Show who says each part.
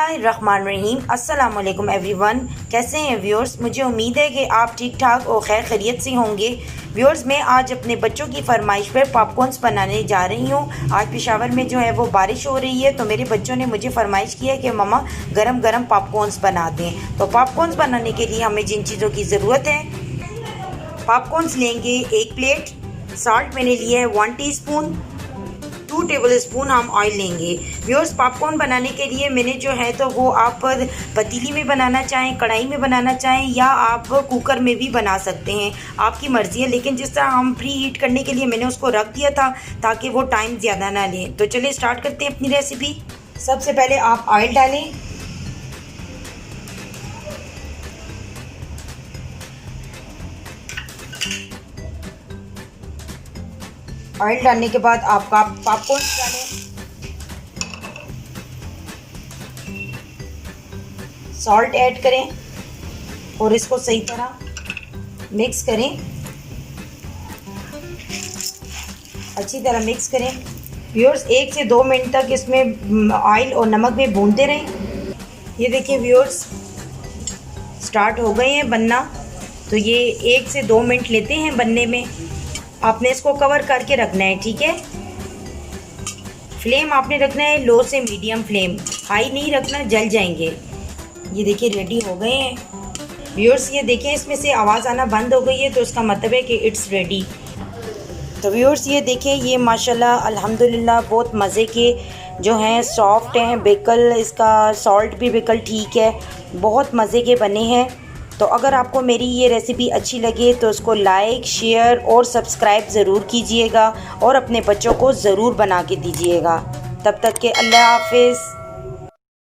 Speaker 1: बिस्मिल्लाहिर्रहमानिर्रहीम। अस्सलाम वालेकुम एवरीवन। कैसे हैं व्यूअर्स? मुझे उम्मीद है कि आप ठीक ठाक और खैर खैरियत से होंगे। व्यूअर्स, मैं आज अपने बच्चों की फरमाइश पर पॉपकॉर्न्स बनाने जा रही हूँ। आज पेशावर में जो है वो बारिश हो रही है, तो मेरे बच्चों ने मुझे फरमाइश किया कि मम्मा गरम गरम पॉपकॉर्न्स बना दें। तो पॉपकॉर्न्स बनाने के लिए हमें जिन चीज़ों की ज़रूरत है, पॉपकॉर्न्स लेंगे 1 प्लेट, साल्ट मैंने लिया है 1 टीस्पून, 2 टेबल स्पून हम ऑयल लेंगे। व्यूअर्स, पॉपकॉर्न बनाने के लिए मैंने जो है तो वो आप पतीली में बनाना चाहें, कढ़ाई में बनाना चाहें या आप कुकर में भी बना सकते हैं, आपकी मर्ज़ी है। लेकिन जिस तरह हम प्री हीट करने के लिए मैंने उसको रख दिया था ताकि वो टाइम ज़्यादा ना लें। तो चलिए स्टार्ट करते हैं अपनी रेसिपी। सबसे पहले आप ऑयल डालें। ऑयल डालने के बाद आप पॉपकॉर्न डालें, सॉल्ट ऐड करें और इसको सही तरह मिक्स करें, अच्छी तरह मिक्स करें। व्यूअर्स, 1 से 2 मिनट तक इसमें ऑयल और नमक में भूनते रहें। ये देखिए व्यूअर्स, स्टार्ट हो गए हैं बनना। तो ये 1 से 2 मिनट लेते हैं बनने में। आपने इसको कवर करके रखना है, ठीक है। फ्लेम आपने रखना है लो से मीडियम फ्लेम, हाई नहीं रखना, जल जाएंगे। ये देखिए रेडी हो गए हैं व्यूअर्स। ये देखें इसमें से आवाज़ आना बंद हो गई है, तो उसका मतलब है कि इट्स रेडी। तो व्यूअर्स, ये देखें, ये माशाल्लाह अल्हम्दुलिल्लाह बहुत मज़े के जो हैं, सॉफ्ट हैं, बिल्कुल इसका सॉल्ट भी बिल्कुल ठीक है, बहुत मज़े के बने हैं। तो अगर आपको मेरी ये रेसिपी अच्छी लगे तो इसको लाइक, शेयर और सब्सक्राइब ज़रूर कीजिएगा और अपने बच्चों को ज़रूर बना के दीजिएगा। तब तक के अल्लाह हाफिज़।